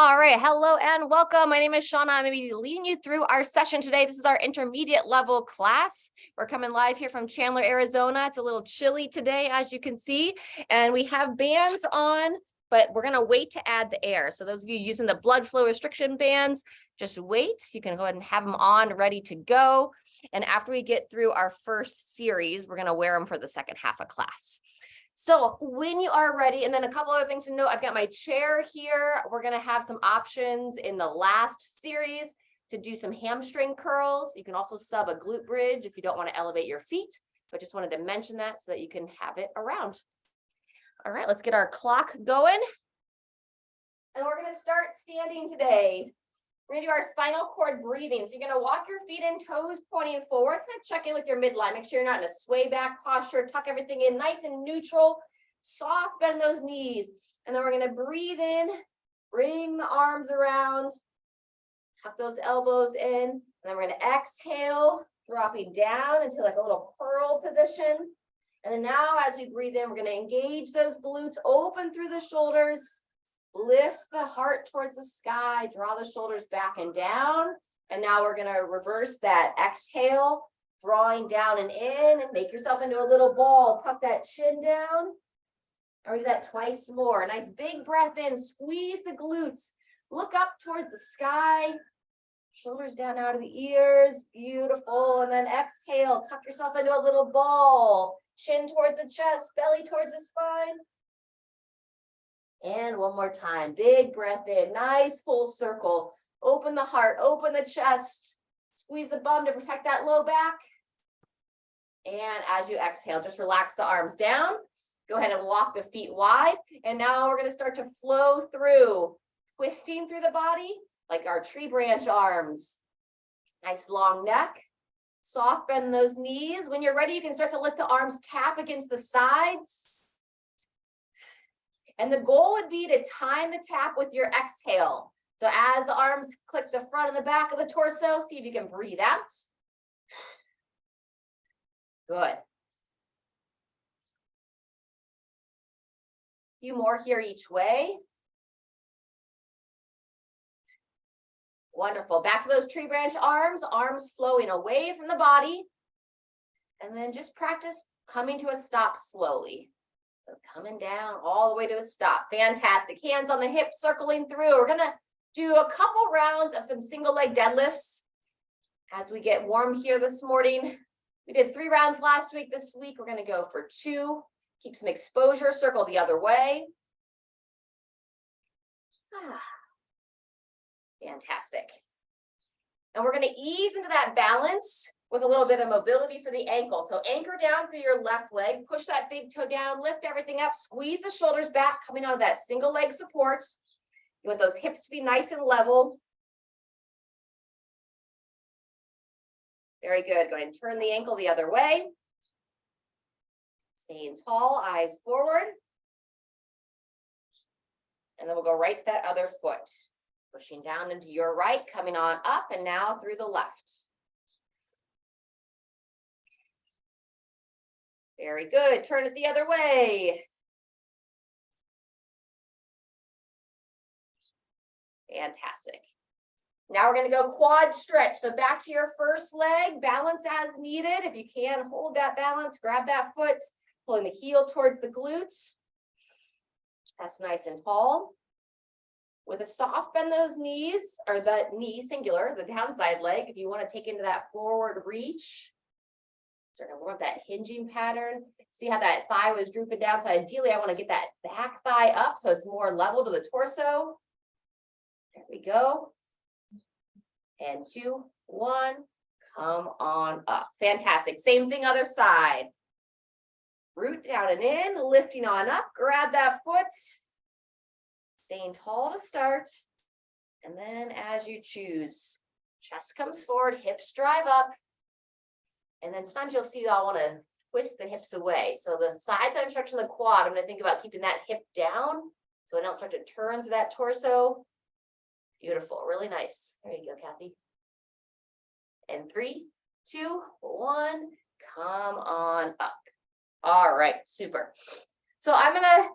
All right, hello and welcome. My name is Shauna. I'm going to be leading you through our session today. This is our intermediate level class. We're coming live here from Chandler, Arizona. It's a little chilly today, as you can see, and we have bands on, but we're going to wait to add the air. So those of you using the blood flow restriction bands, just wait. You can go ahead and have them on, ready to go. And after we get through our first series, we're going to wear them for the second half of class. So when you are ready, and then a couple other things to note, I've got my chair here. We're going to have some options in the last series to do some hamstring curls. You can also sub a glute bridge if you don't want to elevate your feet, but just wanted to mention that so that you can have it around. All right, let's get our clock going. And we're going to start standing today. We're going to do our spinal cord breathing. So you're going to walk your feet in, toes pointing forward. Kind of check in with your midline. Make sure you're not in a sway back posture. Tuck everything in nice and neutral. Soft bend those knees. And then we're going to breathe in. Bring the arms around. Tuck those elbows in. And then we're going to exhale, dropping down into like a little curl position. And then now as we breathe in, we're going to engage those glutes, open through the shoulders. Lift the heart towards the sky, draw the shoulders back and down. And now we're going to reverse that exhale, drawing down and in, and make yourself into a little ball. Tuck that chin down. And we do that twice more. Nice big breath in, squeeze the glutes. Look up towards the sky, shoulders down out of the ears. Beautiful. And then exhale, tuck yourself into a little ball. Chin towards the chest, belly towards the spine. And one more time, big breath in, nice full circle. Open the heart, open the chest, squeeze the bum to protect that low back. And as you exhale, just relax the arms down. Go ahead and walk the feet wide. And now we're going to start to flow through, twisting through the body like our tree branch arms. Nice long neck. Soft bend those knees. When you're ready, you can start to let the arms tap against the sides. And the goal would be to time the tap with your exhale. So as the arms click the front and the back of the torso, see if you can breathe out. Good. A few more here each way. Wonderful. Back to those tree branch arms, arms flowing away from the body. And then just practice coming to a stop slowly. So coming down all the way to a stop. Fantastic. Hands on the hips, circling through. We're going to do a couple rounds of some single leg deadlifts as we get warm here this morning. We did 3 rounds last week. This week, we're going to go for 2. Keep some exposure, circle the other way. Fantastic. And we're going to ease into that balance with a little bit of mobility for the ankle. So anchor down through your left leg, push that big toe down, lift everything up, squeeze the shoulders back, coming out of that single leg support. You want those hips to be nice and level. Very good. Go ahead and turn the ankle the other way. Staying tall, eyes forward. And then we'll go right to that other foot. Pushing down into your right, coming on up, and now through the left. Very good. Turn it the other way. Fantastic. Now we're going to go quad stretch. So back to your first leg, balance as needed. If you can, hold that balance, grab that foot, pulling the heel towards the glute. That's nice and tall. With a soft bend those knees, or the knee singular, the downside leg, if you want to take into that forward reach. Starting to warm up that hinging pattern. See how that thigh was drooping down? So ideally, I want to get that back thigh up so it's more level to the torso. There we go. And 2, 1, come on up. Fantastic. Same thing, other side. Root down and in, lifting on up. Grab that foot. Staying tall to start. And then as you choose, chest comes forward, hips drive up. And then sometimes you'll see that I want to twist the hips away. So the side that I'm stretching the quad, I'm going to think about keeping that hip down so I don't start to turn through that torso. Beautiful. Really nice. There you go, Kathy. And 3, 2, 1, come on up. All right, super. So I'm going to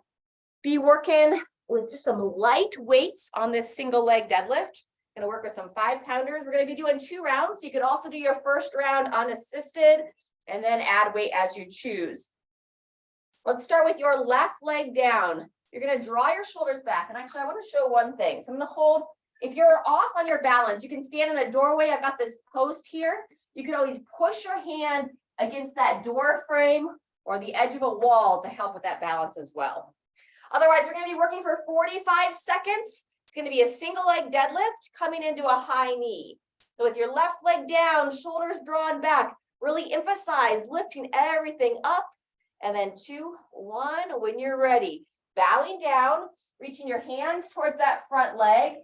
be working with just some light weights on this single leg deadlift. Gonna work with some 5-pounders. We're gonna be doing 2 rounds. So you could also do your first round unassisted and then add weight as you choose. Let's start with your left leg down. You're gonna draw your shoulders back. And actually I wanna show one thing. So I'm gonna hold, if you're off on your balance, you can stand in a doorway. I've got this post here. You can always push your hand against that door frame or the edge of a wall to help with that balance as well. Otherwise, we're going to be working for 45 seconds. It's going to be a single leg deadlift coming into a high knee. So with your left leg down, shoulders drawn back, really emphasize lifting everything up. And then 2, 1, when you're ready, bowing down, reaching your hands towards that front leg.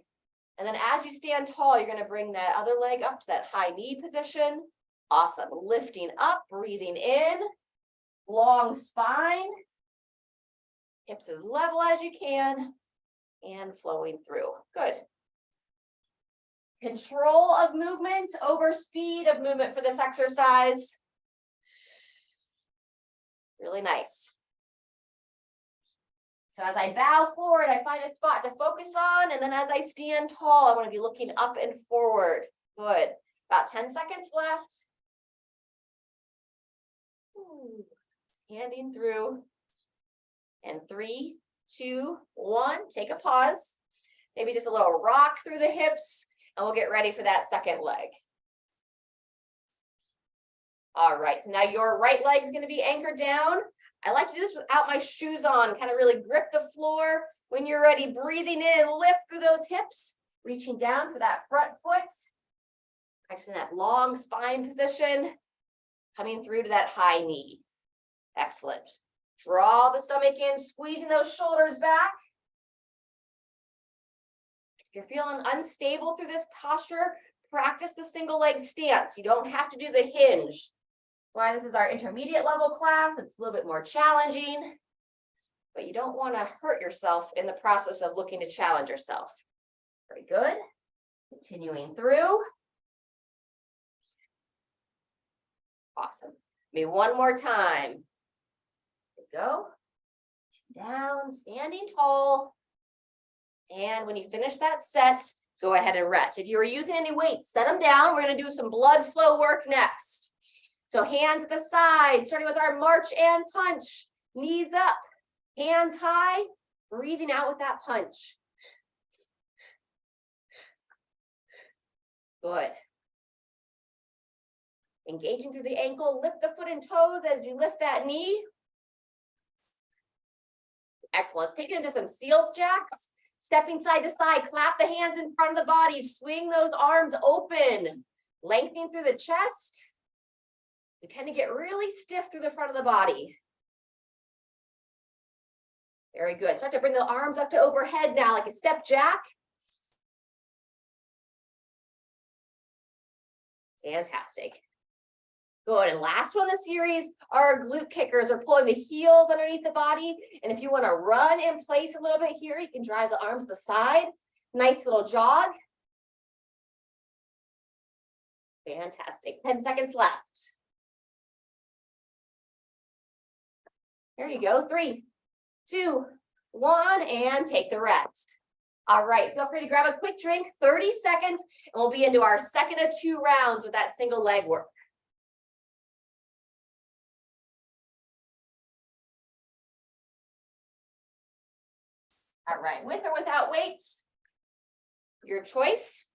And then as you stand tall, you're going to bring that other leg up to that high knee position. Awesome. Lifting up, breathing in, long spine. Hips as level as you can and flowing through. Good. Control of movement over speed of movement for this exercise. Really nice. So as I bow forward, I find a spot to focus on. And then as I stand tall, I want to be looking up and forward. Good. About 10 seconds left. Standing through. And 3, 2, 1, take a pause. Maybe just a little rock through the hips, and we'll get ready for that second leg. All right, so now your right leg is going to be anchored down. I like to do this without my shoes on, kind of really grip the floor. When you're ready, breathing in, lift through those hips, reaching down for that front foot. Practicing that long spine position, coming through to that high knee. Excellent. Draw the stomach in, squeezing those shoulders back. If you're feeling unstable through this posture, practice the single leg stance. You don't have to do the hinge. Why this is our intermediate level class, it's a little bit more challenging, but you don't want to hurt yourself in the process of looking to challenge yourself. Very good. Continuing through. Awesome. Maybe one more time. Go down, standing tall. And when you finish that set, go ahead and rest. If you were using any weights, set them down. We're going to do some blood flow work next. So hands at the side, starting with our march and punch. Knees up, hands high, breathing out with that punch. Good. Engaging through the ankle, lift the foot and toes as you lift that knee. Excellent. Let's take it into some seals jacks. Stepping side to side, clap the hands in front of the body, swing those arms open, lengthening through the chest. We tend to get really stiff through the front of the body. Very good. Start to bring the arms up to overhead now, like a step jack. Fantastic. Good. And last one in the series, our glute kickers are pulling the heels underneath the body. And if you want to run in place a little bit here, you can drive the arms to the side. Nice little jog. Fantastic. 10 seconds left. There you go. 3, 2, 1, and take the rest. All right. Feel free to grab a quick drink, 30 seconds, and we'll be into our second of 2 rounds with that single leg work. All right, with or without weights, your choice.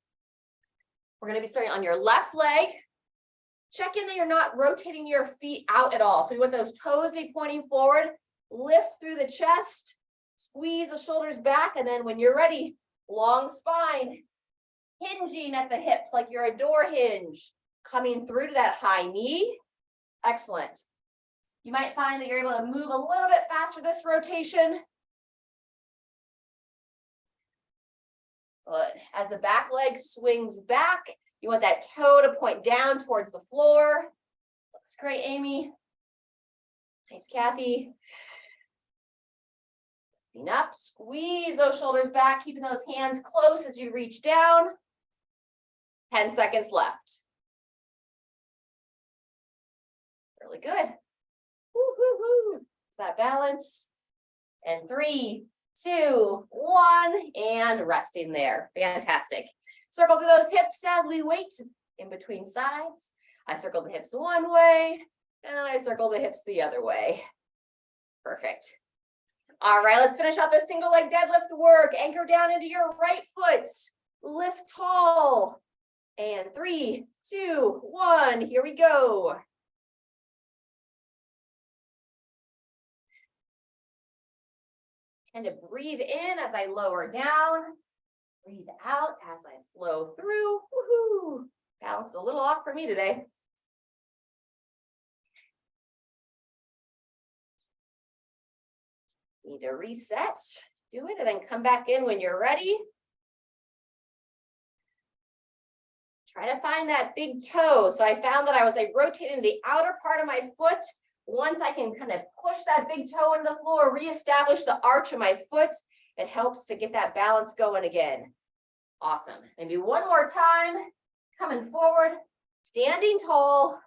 We're going to be starting on your left leg. Check in that you're not rotating your feet out at all. So you want those toes to be pointing forward. Lift through the chest, squeeze the shoulders back, and then when you're ready, long spine, hinging at the hips like you're a door hinge, coming through to that high knee. Excellent. You might find that you're able to move a little bit faster this rotation. Good. As the back leg swings back, you want that toe to point down towards the floor. Looks great, Amy. Nice, Kathy. Lifting up, squeeze those shoulders back, keeping those hands close as you reach down. 10 seconds left. Really good. Woo, woo, woo. Is that balance? And 3, 2, 1, and resting there. Fantastic. Circle through those hips as we wait in between sides. I circle the hips one way, and then I circle the hips the other way. Perfect. All right, let's finish out this single leg deadlift work. Anchor down into your right foot. Lift tall. And 3, 2, 1, here we go. And to breathe in as I lower down. Breathe out as I flow through. Woohoo! Balanced a little off for me today. Need to reset, do it, and then come back in when you're ready. Try to find that big toe. So I found that I was rotating the outer part of my foot. Once I can kind of push that big toe into the floor, reestablish the arch of my foot, it helps to get that balance going again. Awesome. Maybe one more time. Coming forward, standing tall,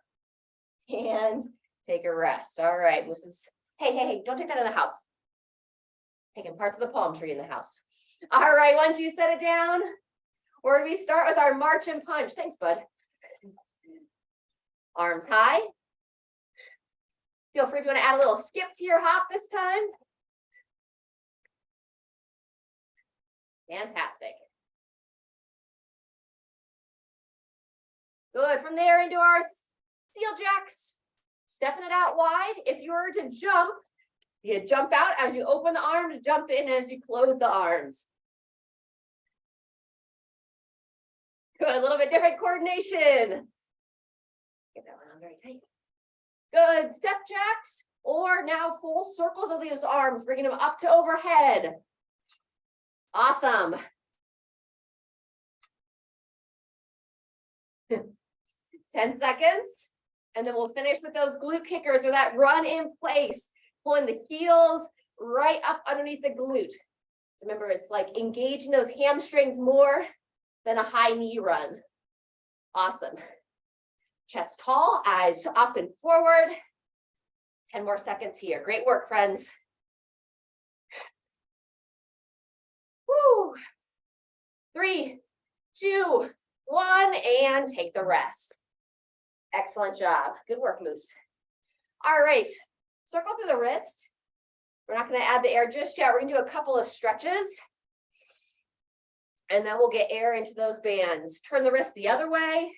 and take a rest. All right, this is, hey, don't take that in the house. Taking parts of the palm tree in the house. All right, once you set it down, where do we start with our march and punch? Thanks, bud. Arms high. Feel free if you want to add a little skip to your hop this time. Fantastic. Good. From there into our seal jacks. Stepping it out wide. If you were to jump, you jump out as you open the arms, jump in as you close the arms. Good. A little bit different coordination. Get that one on very tight. Good. Step jacks, or now full circles of those arms, bringing them up to overhead. Awesome. 10 seconds, and then we'll finish with those glute kickers, or that run in place, pulling the heels right up underneath the glute. Remember, it's like engaging those hamstrings more than a high knee run. Awesome. Chest tall, eyes up and forward. 10 more seconds here. Great work, friends. Woo. 3, 2, 1, and take the rest. Excellent job. Good work, Moose. All right, circle through the wrist. We're not going to add the air just yet. We're going to do a couple of stretches, and then we'll get air into those bands. Turn the wrist the other way.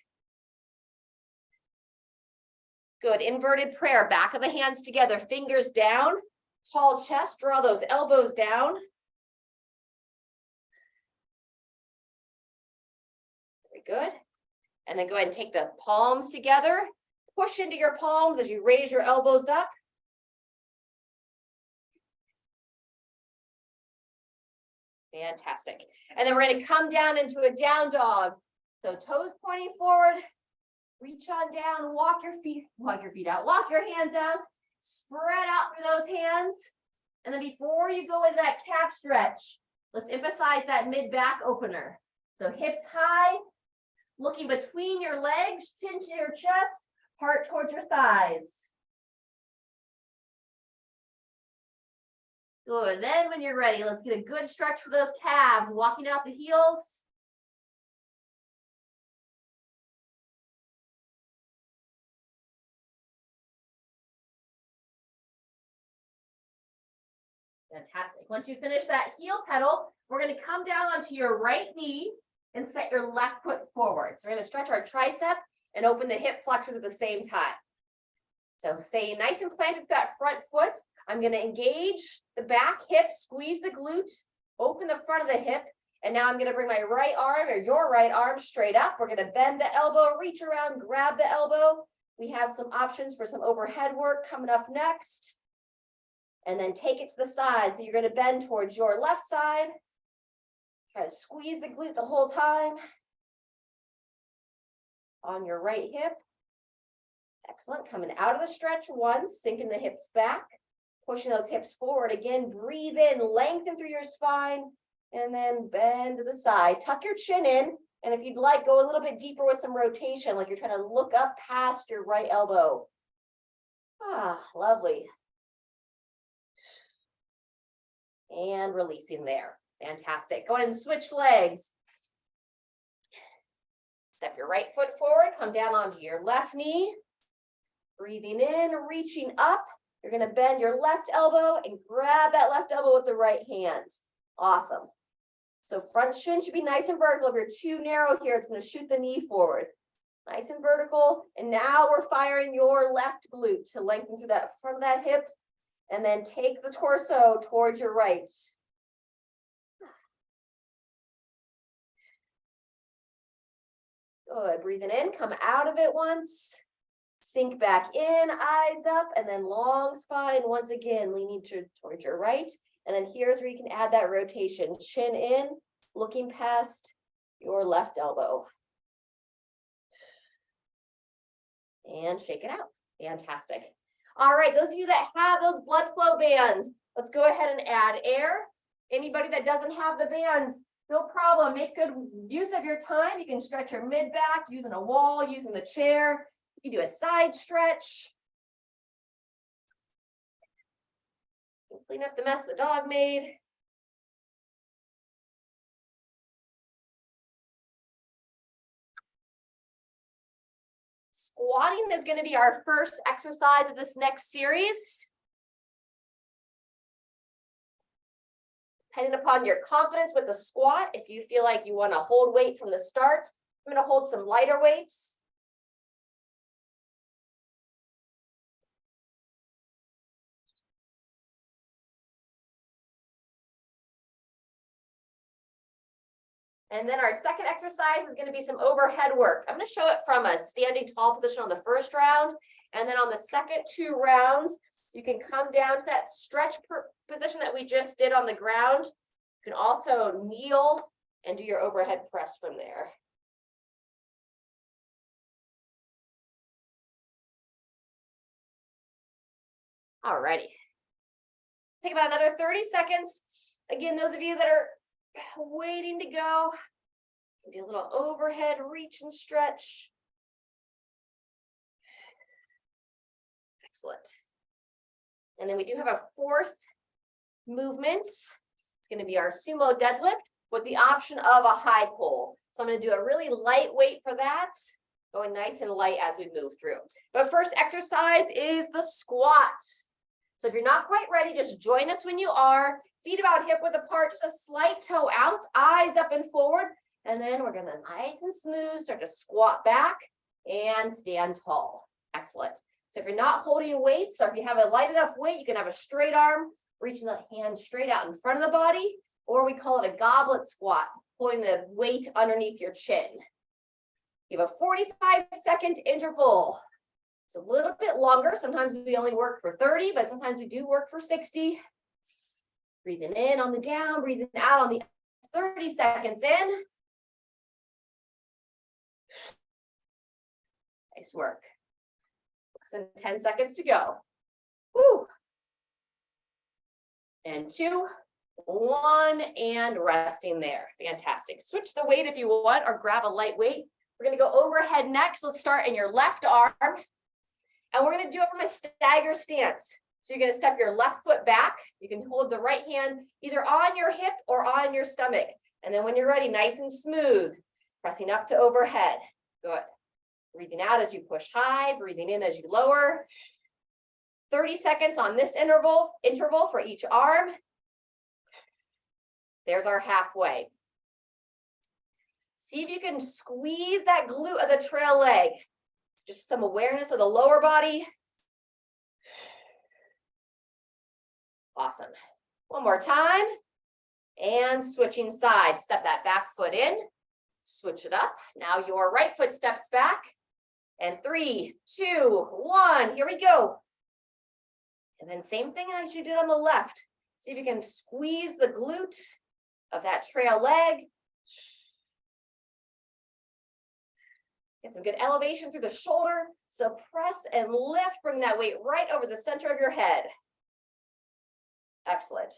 Good. Inverted prayer. Back of the hands together, fingers down. Tall chest. Draw those elbows down. Very good. And then go ahead and take the palms together. Push into your palms as you raise your elbows up. Fantastic. And then we're going to come down into a down dog. So toes pointing forward. Reach on down. Walk your feet out. Walk your hands out. Spread out through those hands. And then before you go into that calf stretch, let's emphasize that mid-back opener. So hips high. Looking between your legs, chin to your chest, heart towards your thighs. Good. Then when you're ready, let's get a good stretch for those calves, walking out the heels. Fantastic. Once you finish that heel pedal, we're going to come down onto your right knee and set your left foot forward. So we're going to stretch our tricep and open the hip flexors at the same time. So stay nice and planted with that front foot. I'm going to engage the back hip, squeeze the glute, open the front of the hip, and now I'm going to bring my right arm, or your right arm, straight up. We're going to bend the elbow, reach around, grab the elbow. We have some options for some overhead work coming up next. And then take it to the side. So you're going to bend towards your left side. Try to squeeze the glute the whole time. On your right hip. Excellent. Coming out of the stretch once, sinking the hips back. Pushing those hips forward again. Breathe in, lengthen through your spine. And then bend to the side. Tuck your chin in. And if you'd like, go a little bit deeper with some rotation, like you're trying to look up past your right elbow. Ah, lovely. And releasing there. Fantastic. Go ahead and switch legs. Step your right foot forward, come down onto your left knee. Breathing in, reaching up. You're going to bend your left elbow and grab that left elbow with the right hand. Awesome. So front shin should be nice and vertical. If you're too narrow here, it's going to shoot the knee forward. Nice and vertical. And now we're firing your left glute to lengthen through that front of that hip. And then take the torso towards your right. Good. Breathing in, come out of it once. Sink back in, eyes up, and then long spine once again, leaning towards your right. And then here's where you can add that rotation. Chin in, looking past your left elbow. And shake it out. Fantastic. All right, those of you that have those blood flow bands, let's go ahead and add air. Anybody that doesn't have the bands, no problem. Make good use of your time. You can stretch your mid back using a wall, using the chair. You can do a side stretch. Clean up the mess the dog made. Squatting is going to be our first exercise of this next series. Depending upon your confidence with the squat, if you feel like you want to hold weight from the start, I'm going to hold some lighter weights. And then our second exercise is going to be some overhead work. I'm going to show it from a standing tall position on the first round. And then on the second 2 rounds, you can come down to that stretch position that we just did on the ground. You can also kneel and do your overhead press from there. All righty. Take about another 30 seconds. Again, those of you that are waiting to go, do a little overhead reach and stretch. Excellent. And then we do have a fourth movement. It's going to be our sumo deadlift with the option of a high pull. So I'm going to do a really lightweight for that, going nice and light as we move through. But first exercise is the squat. So if you're not quite ready, just join us when you are. Feet about hip width apart, just a slight toe out, eyes up and forward. And then we're going to nice and smooth start to squat back and stand tall. Excellent. So if you're not holding weights, or if you have a light enough weight, you can have a straight arm, reaching the hand straight out in front of the body, or we call it a goblet squat, holding the weight underneath your chin. You have a 45-second interval. It's a little bit longer. Sometimes we only work for 30, but sometimes we do work for 60. Breathing in on the down, breathing out on the 30 seconds in. Nice work. Less than 10 seconds to go. Woo. And 2, 1, and resting there. Fantastic. Switch the weight if you want, or grab a light weight. We're going to go overhead next. Let's start in your left arm. And we're going to do it from a stagger stance. So you're going to step your left foot back. You can hold the right hand either on your hip or on your stomach. And then when you're ready, nice and smooth, pressing up to overhead. Good. Breathing out as you push high, breathing in as you lower. 30 seconds on this interval for each arm. There's our halfway. See if you can squeeze that glute of the trail leg. Just some awareness of the lower body. Awesome. One more time. And switching sides. Step that back foot in. Switch it up. Now your right foot steps back. And 3, 2, 1. Here we go. And then same thing as you did on the left. See if you can squeeze the glute of that trail leg. Get some good elevation through the shoulder. So press and lift. Bring that weight right over the center of your head. Excellent.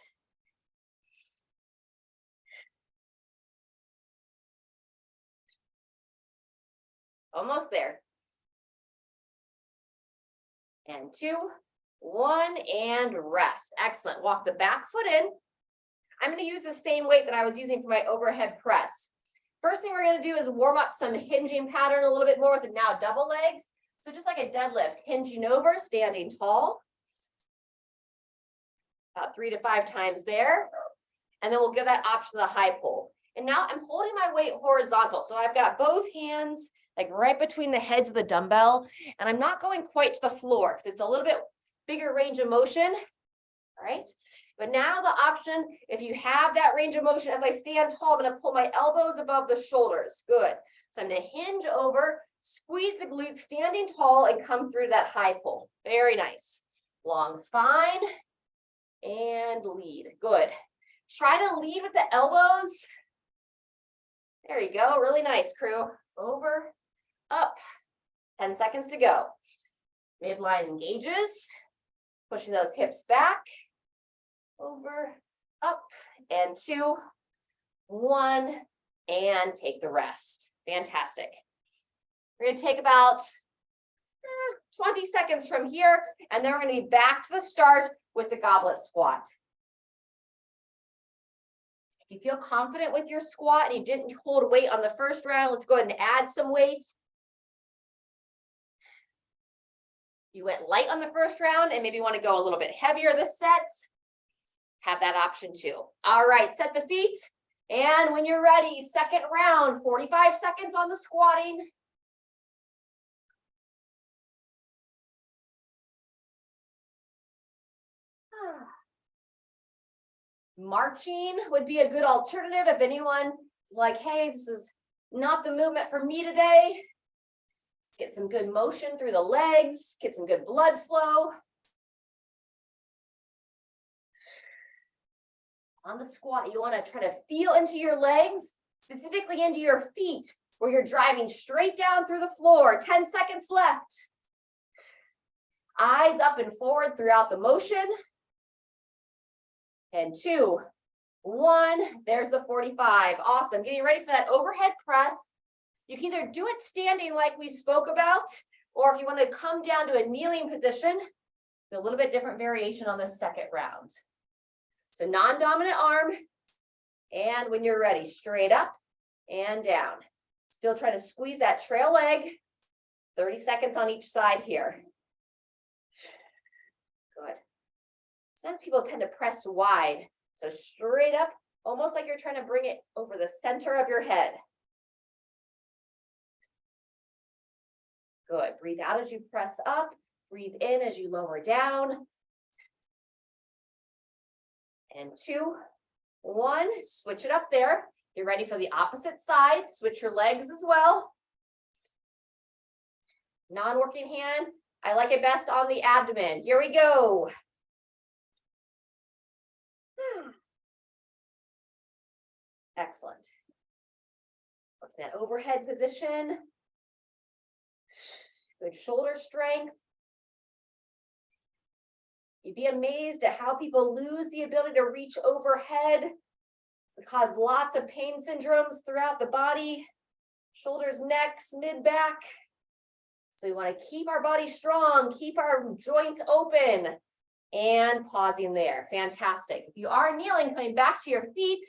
Almost there. And 2, 1, and rest. Excellent. Walk the back foot in. I'm going to use the same weight that I was using for my overhead press. First thing we're going to do is warm up some hinging pattern a little bit more with the now double legs. So just like a deadlift, hinging over, standing tall. About 3 to 5 times there. And then we'll give that option to the high pull. And now I'm holding my weight horizontal. So I've got both hands like right between the heads of the dumbbell. And I'm not going quite to the floor because it's a little bit bigger range of motion. All right. But now the option, if you have that range of motion, as I stand tall, I'm going to pull my elbows above the shoulders. Good. So I'm going to hinge over, squeeze the glutes, standing tall, and come through that high pull. Very nice. Long spine and lead. Good. Try to lead with the elbows. There you go. Really nice, crew. Over, up. 10 seconds to go. Midline engages. Pushing those hips back. Over, up, and 2, 1, and take the rest. Fantastic. We're going to take about 20 seconds from here, and then we're going to be back to the start with the goblet squat. If you feel confident with your squat and you didn't hold weight on the first round, let's go ahead and add some weight. You went light on the first round and maybe want to go a little bit heavier this set. Have that option too. All right, set the feet. And when you're ready, second round, 45 seconds on the squatting. Marching would be a good alternative if anyone is like, hey, this is not the movement for me today. Get some good motion through the legs, get some good blood flow. On the squat, you want to try to feel into your legs, specifically into your feet, where you're driving straight down through the floor. 10 seconds left. Eyes up and forward throughout the motion. And 2, 1, there's the 45. Awesome. Getting ready for that overhead press. You can either do it standing like we spoke about, or if you want to come down to a kneeling position, a little bit different variation on the second round. So non-dominant arm, and when you're ready, straight up and down. Still try to squeeze that trail leg. 30 seconds on each side here. Good. Sometimes people tend to press wide. So straight up, almost like you're trying to bring it over the center of your head. Good. Breathe out as you press up. Breathe in as you lower down. And 2, 1, switch it up there. Get ready for the opposite side. Switch your legs as well. Non-working hand. I like it best on the abdomen. Here we go. Excellent. Look at that overhead position. Good shoulder strength. You'd be amazed at how people lose the ability to reach overhead. It causes lots of pain syndromes throughout the body, shoulders, necks, mid-back. So we want to keep our body strong, keep our joints open, and pausing there. Fantastic. If you are kneeling, coming back to your feet,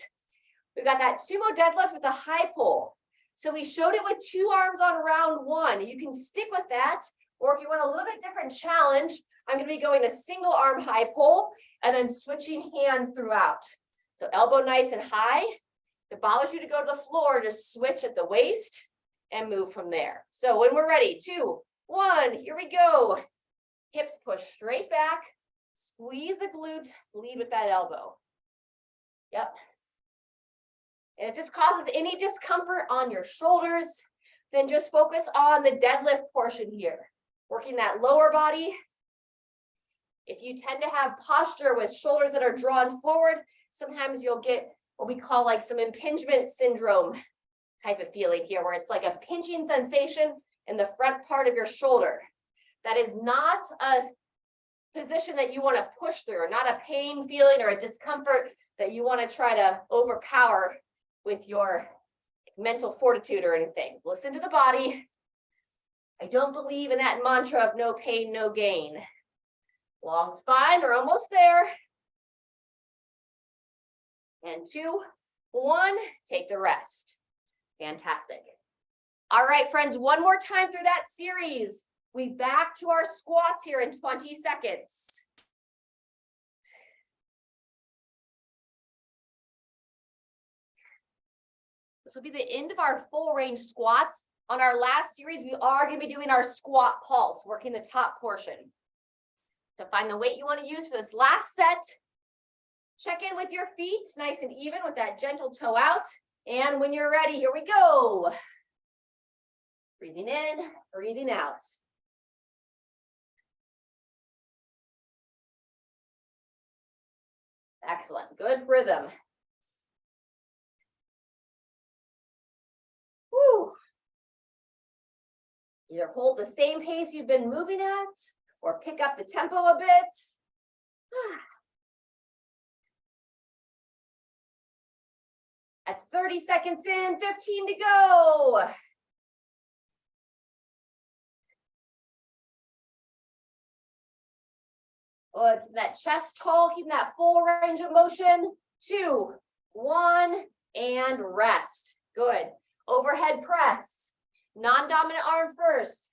we've got that sumo deadlift with a high pull. So we showed it with 2 arms on round 1. You can stick with that, or if you want a little bit different challenge, I'm going to be going a single arm high pull and then switching hands throughout. So elbow nice and high. If it bothers you to go to the floor, just switch at the waist and move from there. So when we're ready, 2, 1, here we go. Hips push straight back. Squeeze the glutes. Lead with that elbow. Yep. And if this causes any discomfort on your shoulders, then just focus on the deadlift portion here. Working that lower body. If you tend to have posture with shoulders that are drawn forward, sometimes you'll get what we call like some impingement syndrome type of feeling here, where it's like a pinching sensation in the front part of your shoulder. That is not a position that you want to push through, or not a pain feeling or a discomfort that you want to try to overpower with your mental fortitude or anything. Listen to the body. I don't believe in that mantra of no pain, no gain. Long spine, we're almost there. And 2, 1, take the rest. Fantastic. All right, friends, one more time through that series. We back to our squats here in 20 seconds. This will be the end of our full range squats. On our last series, we are going to be doing our squat pulse, working the top portion. To find the weight you want to use for this last set, check in with your feet, nice and even with that gentle toe out. And when you're ready, here we go. Breathing in, breathing out. Excellent, good rhythm. Woo. Either hold the same pace you've been moving at or pick up the tempo a bit. That's 30 seconds in, 15 to go. Good, keep that chest tall, keep that full range of motion. 2, 1, and rest. Good. Overhead press. Non-dominant arm first.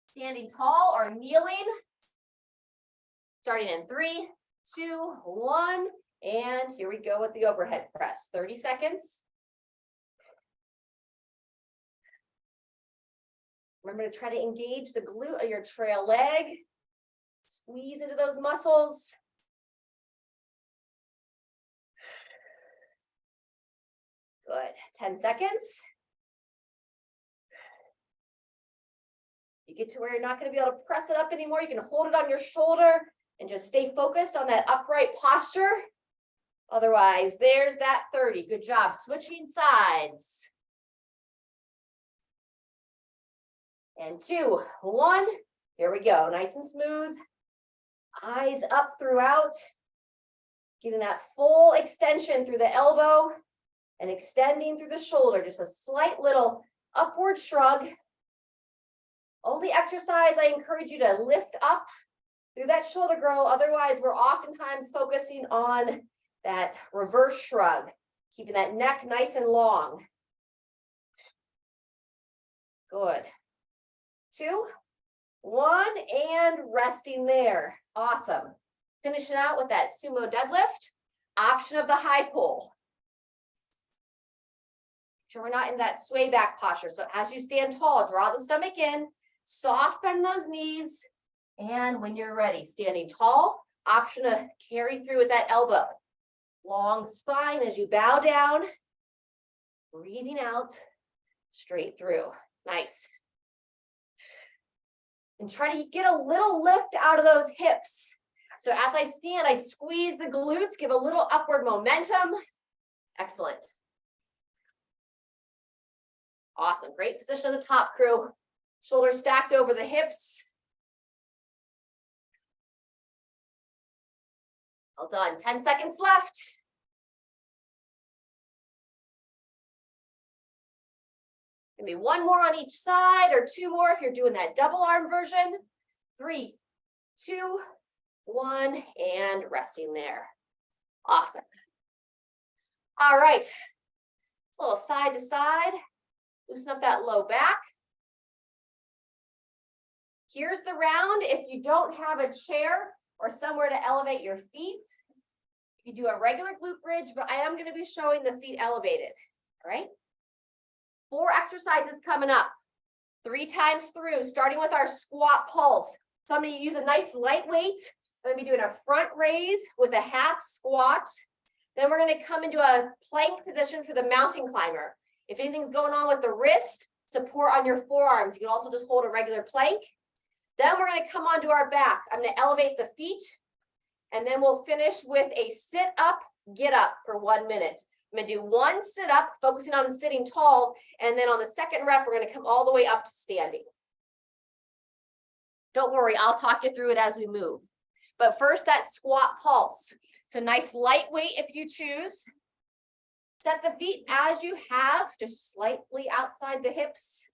Standing tall or kneeling. Starting in 3, 2, 1, and here we go with the overhead press. 30 seconds. Remember to try to engage the glute of your trail leg. Squeeze into those muscles. Good. 10 seconds. You get to where you're not going to be able to press it up anymore. You can hold it on your shoulder and just stay focused on that upright posture. Otherwise, there's that 30. Good job. Switching sides. And 2, 1. Here we go. Nice and smooth. Eyes up throughout. Getting that full extension through the elbow and extending through the shoulder. Just a slight little upward shrug. Only exercise I encourage you to lift up through that shoulder girdle. Otherwise, we're oftentimes focusing on that reverse shrug, keeping that neck nice and long. Good. 2, 1, and resting there. Awesome. Finishing out with that sumo deadlift, option of the high pull. Make sure we're not in that sway back posture. So as you stand tall, draw the stomach in, soft bend those knees, and when you're ready, standing tall, option to carry through with that elbow. Long spine as you bow down, breathing out, straight through. Nice. And try to get a little lift out of those hips. So as I stand, I squeeze the glutes, give a little upward momentum. Excellent. Awesome. Great position at the top, crew. Shoulders stacked over the hips. Well done. 10 seconds left. Maybe 1 more on each side or 2 more if you're doing that double arm version. 3, 2, 1, and resting there. Awesome. All right. A little side to side. Loosen up that low back. Here's the round. If you don't have a chair or somewhere to elevate your feet, you do a regular glute bridge, but I am going to be showing the feet elevated. All right. 4 exercises coming up. 3 times through, starting with our squat pulse. So I'm going to use a nice lightweight. I'm going to be doing a front raise with a half squat. Then we're going to come into a plank position for the mountain climber. If anything's going on with the wrist, support on your forearms. You can also just hold a regular plank. Then we're going to come onto our back. I'm going to elevate the feet, and then we'll finish with a sit up, get up for 1 minute. I'm going to do 1 sit up, focusing on sitting tall, and then on the second rep, we're going to come all the way up to standing. Don't worry, I'll talk you through it as we move. But first, that squat pulse. So nice lightweight if you choose. Set the feet as you have, just slightly outside the hips.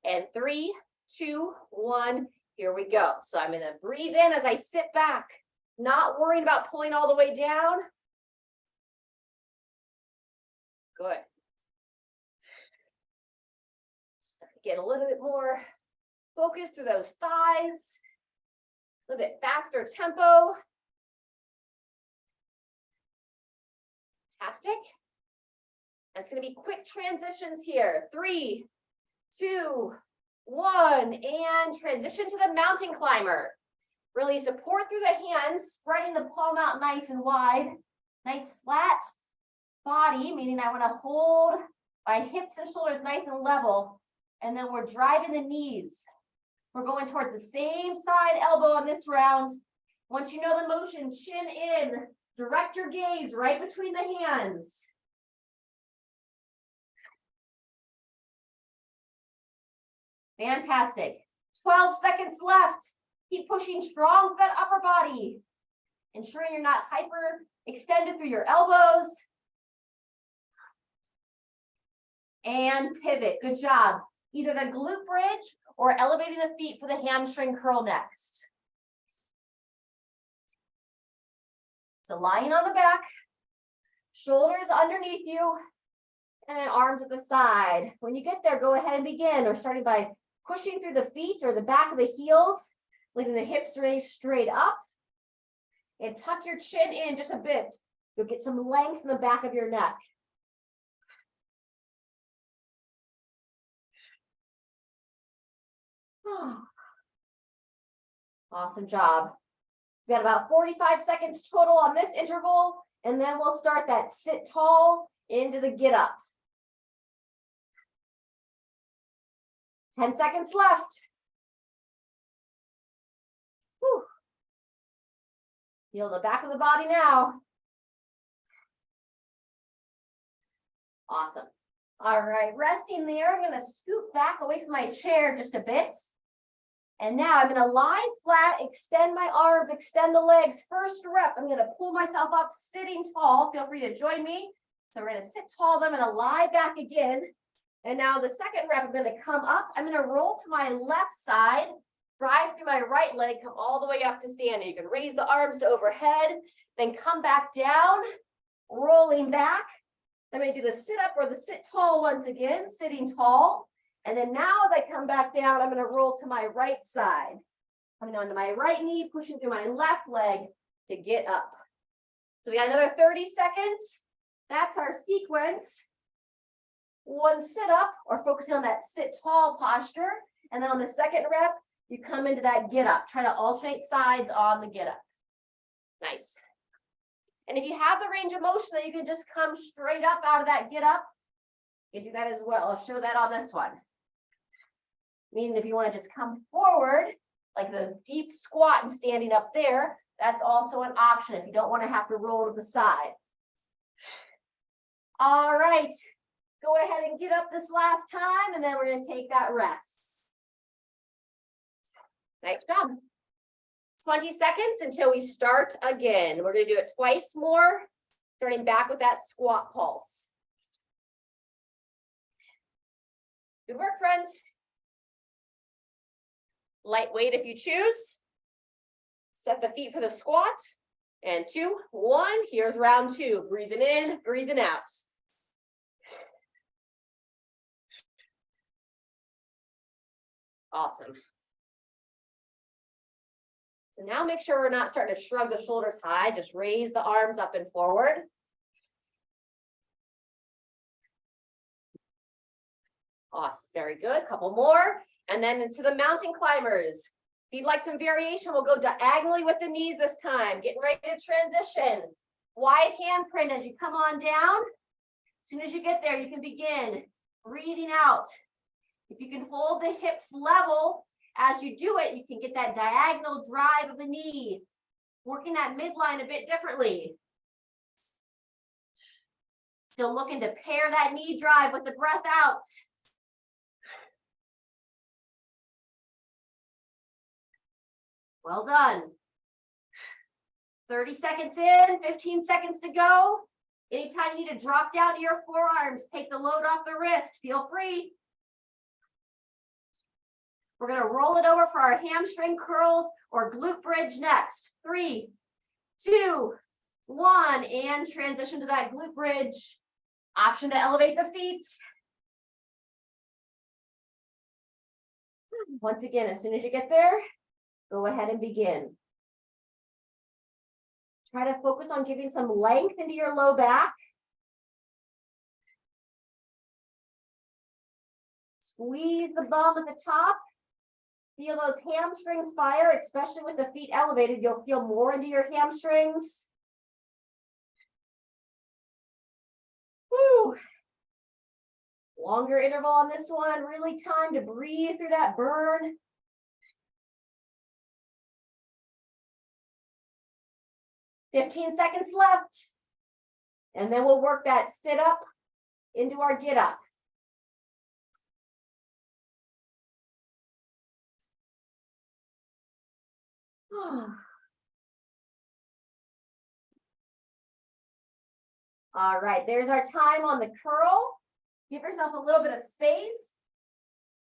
And 3, 2, 1, here we go. So I'm going to breathe in as I sit back. Not worrying about pulling all the way down. Good. Get a little bit more focus through those thighs. A little bit faster tempo. Fantastic. And it's going to be quick transitions here. 3, 2, 1, and transition to the mountain climber. Really support through the hands, spreading the palm out nice and wide. Nice flat body, meaning I want to hold my hips and shoulders nice and level. And then we're driving the knees. We're going towards the same side elbow on this round. Once you know the motion, chin in, direct your gaze right between the hands. Fantastic. 12 seconds left. Keep pushing strong with that upper body. Ensuring you're not hyper extended through your elbows. And pivot. Good job. Either the glute bridge or elevating the feet for the hamstring curl next. So lying on the back, shoulders underneath you, and then arms at the side. When you get there, go ahead and begin. We're starting by pushing through the feet or the back of the heels, letting the hips raise straight up. And tuck your chin in just a bit. You'll get some length in the back of your neck. Awesome job. We got about 45 seconds total on this interval, and then we'll start that sit tall into the get up. 10 seconds left. Whew. Feel the back of the body now. Awesome. All right, resting there, I'm going to scoot back away from my chair just a bit. And now I'm going to lie flat, extend my arms, extend the legs. First rep, I'm going to pull myself up, sitting tall. Feel free to join me. So we're going to sit tall, then I'm going to lie back again. And now the second rep, I'm going to come up. I'm going to roll to my left side, drive through my right leg, come all the way up to standing. You can raise the arms to overhead, then come back down, rolling back. I'm going to do the sit up or the sit tall once again, sitting tall. And then now as I come back down, I'm going to roll to my right side. Coming onto my right knee, pushing through my left leg to get up. So we got another 30 seconds. That's our sequence. One sit up or focusing on that sit tall posture. And then on the second rep, you come into that get up. Try to alternate sides on the get up. Nice. And if you have the range of motion that you can just come straight up out of that get up, you can do that as well. I'll show that on this one. Meaning if you want to just come forward, like the deep squat and standing up there, that's also an option if you don't want to have to roll to the side. All right, go ahead and get up this last time, and then we're going to take that rest. Nice job. 20 seconds until we start again. We're going to do it twice more, starting back with that squat pulse. Good work, friends. Lightweight if you choose. Set the feet for the squat. And 2, 1. Here's round 2. Breathing in, breathing out. Awesome. So now make sure we're not starting to shrug the shoulders high. Just raise the arms up and forward. Awesome. Very good. Couple more. And then into the mountain climbers. If you'd like some variation, we'll go diagonally with the knees this time. Getting ready to transition. Wide handprint as you come on down. As soon as you get there, you can begin breathing out. If you can hold the hips level as you do it, you can get that diagonal drive of the knee. Working that midline a bit differently. Still looking to pair that knee drive with the breath out. Well done. 30 seconds in, 15 seconds to go. Anytime you need to drop down to your forearms, take the load off the wrist, feel free. We're going to roll it over for our hamstring curls or glute bridge next. 3, 2, 1, and transition to that glute bridge. Option to elevate the feet. Once again, as soon as you get there, go ahead and begin. Try to focus on giving some length into your low back. Squeeze the bum at the top. Feel those hamstrings fire, especially with the feet elevated. You'll feel more into your hamstrings. Woo. Longer interval on this one. Really time to breathe through that burn. "15 seconds left. And then we'll work that sit up into our get up. All right, there's our time on the curl. Give yourself a little bit of space.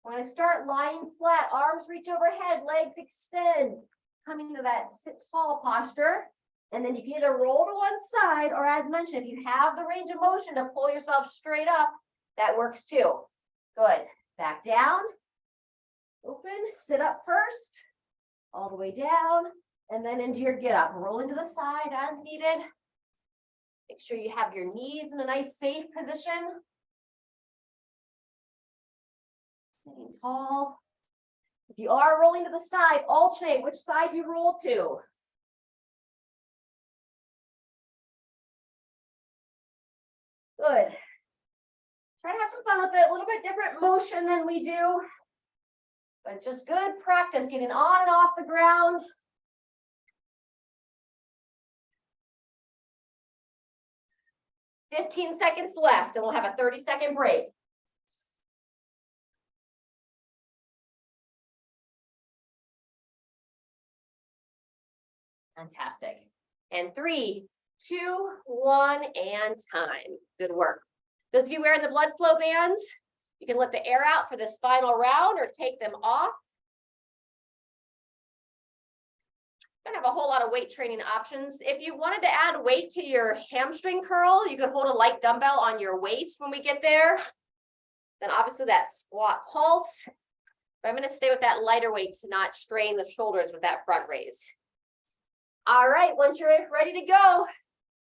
We're going to start lying flat, arms reach overhead, legs extend, coming to that sit tall posture. And then you can either roll to one side, or as mentioned, if you have the range of motion to pull yourself straight up, that works too. Good. Back down, open, sit up first, all the way down, and then into your get up. Roll into the side as needed. Make sure you have your knees in a nice safe position. Sitting tall. If you are rolling to the side, alternate which side you roll to. Good. Try to have some fun with it. A little bit different motion than we do. But it's just good practice getting on and off the ground. "15 seconds left, and we'll have a 30-second break. Fantastic. And 3, 2, 1, and time. Good work. Those of you wearing the blood flow bands, you can let the air out for this final round or take them off. Don't have a whole lot of weight training options. If you wanted to add weight to your hamstring curl, you could hold a light dumbbell on your waist when we get there. Then obviously that squat pulse. But I'm going to stay with that lighter weight to not strain the shoulders with that front raise. All right, once you're ready to go,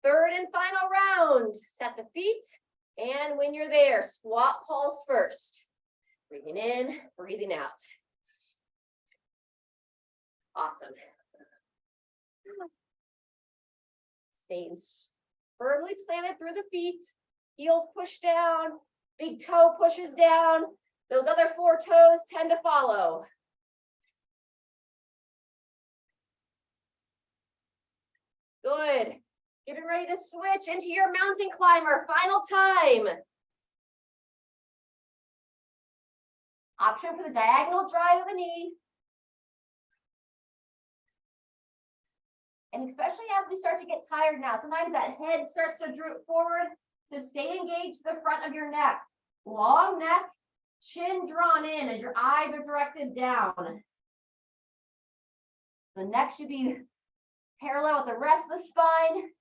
third and final round. Set the feet, and when you're there, squat pulse first. Breathing in, breathing out. Awesome. Staying firmly planted through the feet, heels push down, big toe pushes down. Those other 4 toes tend to follow. Good. Getting ready to switch into your mountain climber. Final time. Option for the diagonal drive of the knee. And especially as we start to get tired now, sometimes that head starts to droop forward. So stay engaged to the front of your neck. Long neck, chin drawn in as your eyes are directed down. The neck should be parallel with the rest of the spine.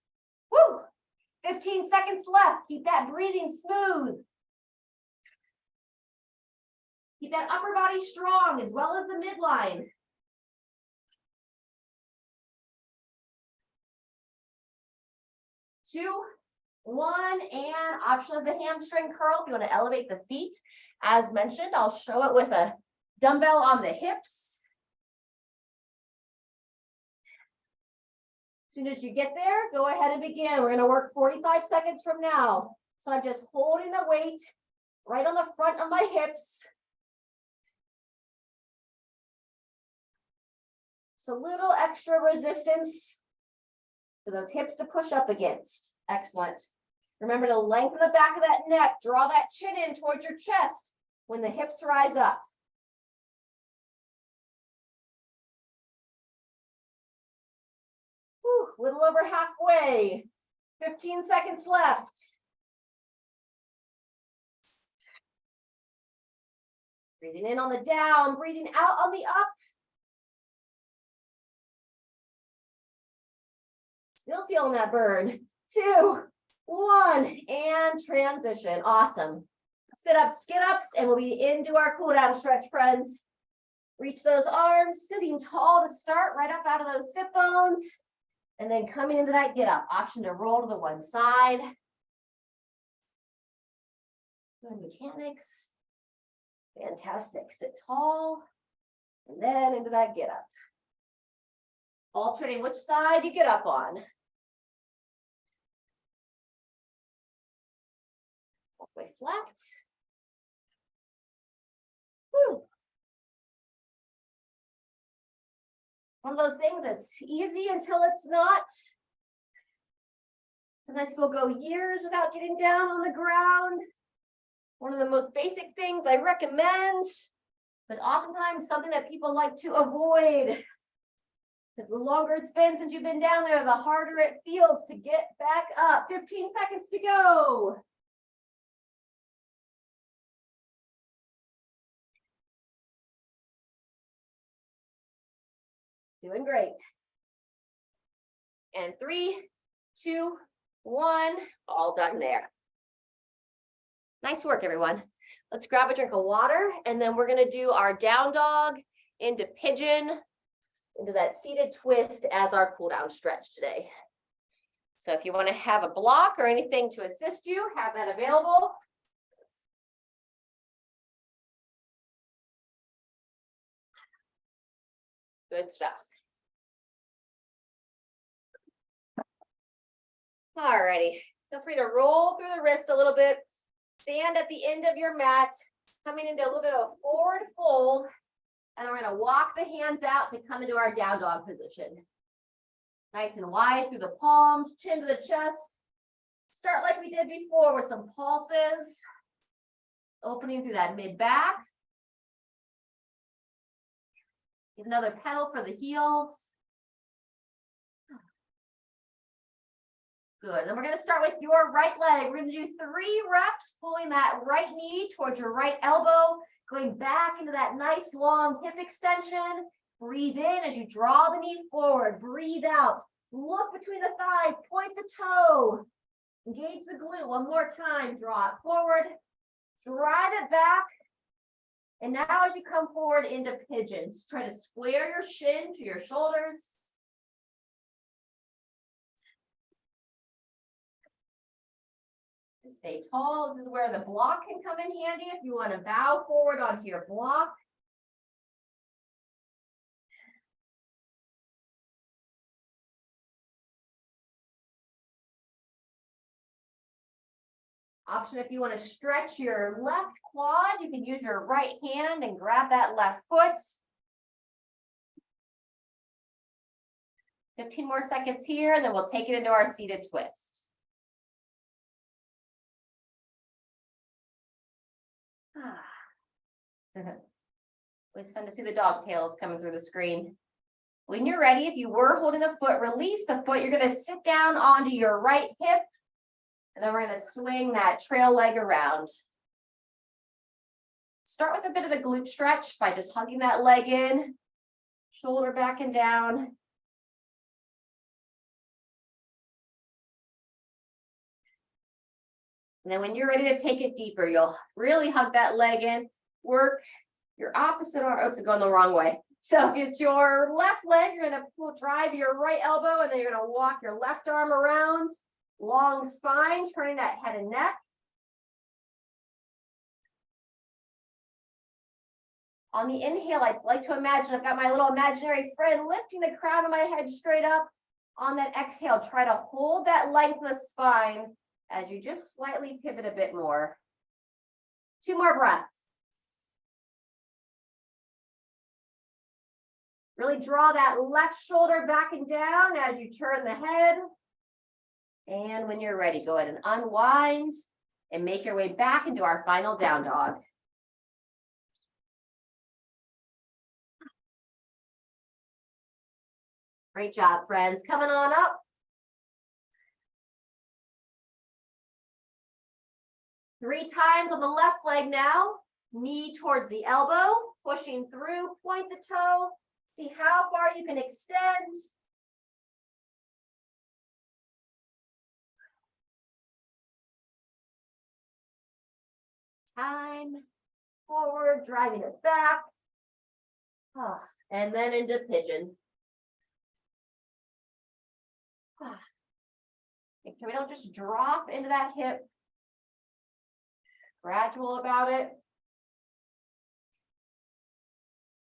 Woo! 15 seconds left. Keep that breathing smooth. Keep that upper body strong as well as the midline. Two, 1, and option of the hamstring curl. If you want to elevate the feet, as mentioned, I'll show it with a dumbbell on the hips. As soon as you get there, go ahead and begin. We're going to work 45 seconds from now. So I'm just holding the weight right on the front of my hips. Just a little extra resistance for those hips to push up against. Excellent. Remember to lengthen the back of that neck. Draw that chin in towards your chest when the hips rise up. Whew, little over halfway. 15 seconds left. Breathing in on the down, breathing out on the up. Still feeling that burn. 2, 1, and transition. Awesome. Sit-ups, get-ups, and we'll be into our cool-down stretch, friends. Reach those arms, sitting tall to start, right up out of those sit bones, and then coming into that get-up. Option to roll to the one side. Good mechanics. Fantastic. Sit tall, and then into that get-up. Alternating which side you get up on. Halfway flat. Whew. One of those things that's easy until it's not. Sometimes people go years without getting down on the ground. One of the most basic things I recommend, but oftentimes something that people like to avoid. Because the longer it's been since you've been down there, the harder it feels to get back up. 15 seconds to go. Doing great. And 3, 2, 1, all done there. Nice work, everyone. Let's grab a drink of water, and then we're going to do our down dog into pigeon, into that seated twist as our cool down stretch today. So if you want to have a block or anything to assist you, have that available. Good stuff. Alrighty, feel free to roll through the wrist a little bit. Stand at the end of your mat, coming into a little bit of a forward fold, and then we're going to walk the hands out to come into our down dog position. Nice and wide through the palms, chin to the chest. Start like we did before with some pulses, opening through that mid back. Get another pedal for the heels. Good. And then we're going to start with your right leg. We're going to do 3 reps, pulling that right knee towards your right elbow, going back into that nice long hip extension. Breathe in as you draw the knee forward. Breathe out. Look between the thighs. Point the toe. Engage the glute. One more time. Draw it forward. Drive it back. And now as you come forward into pigeons, try to square your shin to your shoulders. Stay tall. This is where the block can come in handy if you want to bow forward onto your block. Option if you want to stretch your left quad, you can use your right hand and grab that left foot. 15 more seconds here, and then we'll take it into our seated twist. Always fun to see the dog tails coming through the screen. When you're ready, if you were holding the foot, release the foot. You're going to sit down onto your right hip, and then we're going to swing that trail leg around. Start with a bit of the glute stretch by just hugging that leg in, shoulder back and down. And then when you're ready to take it deeper, you'll really hug that leg in, work your opposite arm. Oops, I'm going the wrong way. So if it's your left leg, you're going to drive your right elbow, and then you're going to walk your left arm around, long spine, turning that head and neck. On the inhale, I'd like to imagine I've got my little imaginary friend lifting the crown of my head straight up. On that exhale, try to hold that length of the spine as you just slightly pivot a bit more. 2 more breaths. Really draw that left shoulder back and down as you turn the head. And when you're ready, go ahead and unwind and make your way back into our final down dog. Great job, friends. Coming on up. 3 times on the left leg now. Knee towards the elbow, pushing through, point the toe. See how far you can extend. time. Forward, driving it back. And then into pigeon. Make sure we don't just drop into that hip. Gradual about it.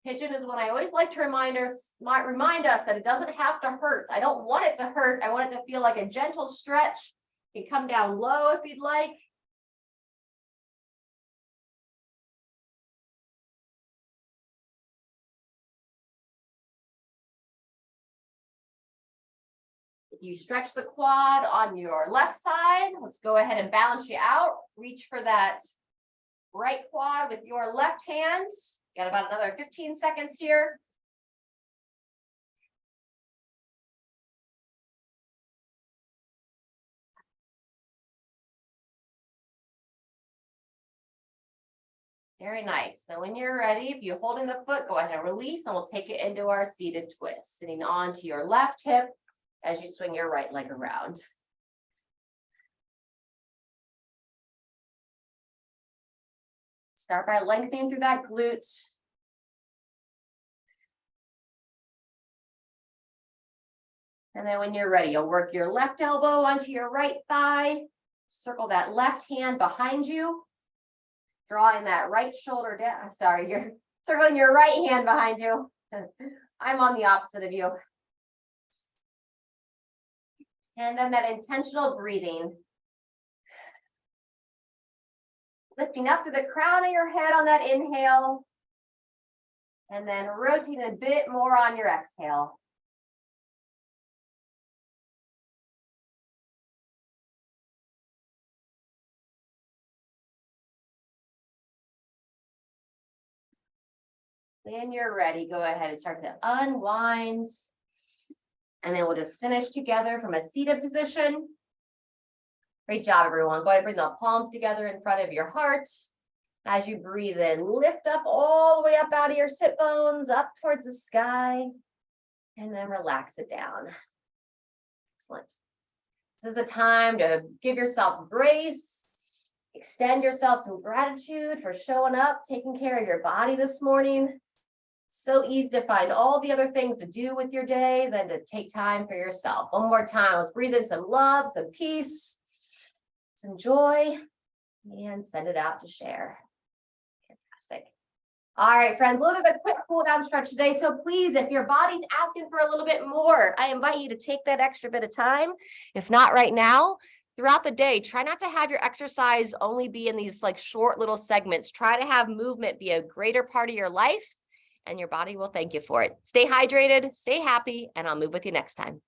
Pigeon is when I always like to remind us that it doesn't have to hurt. I don't want it to hurt. I want it to feel like a gentle stretch. You can come down low if you'd like. If you stretch the quad on your left side, let's go ahead and balance you out. Reach for that right quad with your left hand. Got about another 15 seconds here. Very nice. Then when you're ready, if you're holding the foot, go ahead and release, and we'll take it into our seated twist, sitting onto your left hip as you swing your right leg around. Start by lengthening through that glute. And then when you're ready, you'll work your left elbow onto your right thigh. Circle that left hand behind you. Drawing that right shoulder down. Sorry, you're circling your right hand behind you. I'm on the opposite of you. And then that intentional breathing. Lifting up to the crown of your head on that inhale. And then rotating a bit more on your exhale. When you're ready, go ahead and start to unwind. And then we'll just finish together from a seated position. Great job, everyone. Go ahead and bring the palms together in front of your heart. As you breathe in, lift up all the way up out of your sit bones, up towards the sky, and then relax it down. Excellent. This is the time to give yourself grace, extend yourself some gratitude for showing up, taking care of your body this morning. So easy to find all the other things to do with your day than to take time for yourself. One more time, let's breathe in some love, some peace, some joy, and send it out to share. Fantastic. All right, friends, a little bit of a quick cool down stretch today. So please, if your body's asking for a little bit more, I invite you to take that extra bit of time. If not right now, throughout the day, try not to have your exercise only be in these like short little segments. Try to have movement be a greater part of your life, and your body will thank you for it. Stay hydrated, stay happy, and I'll move with you next time.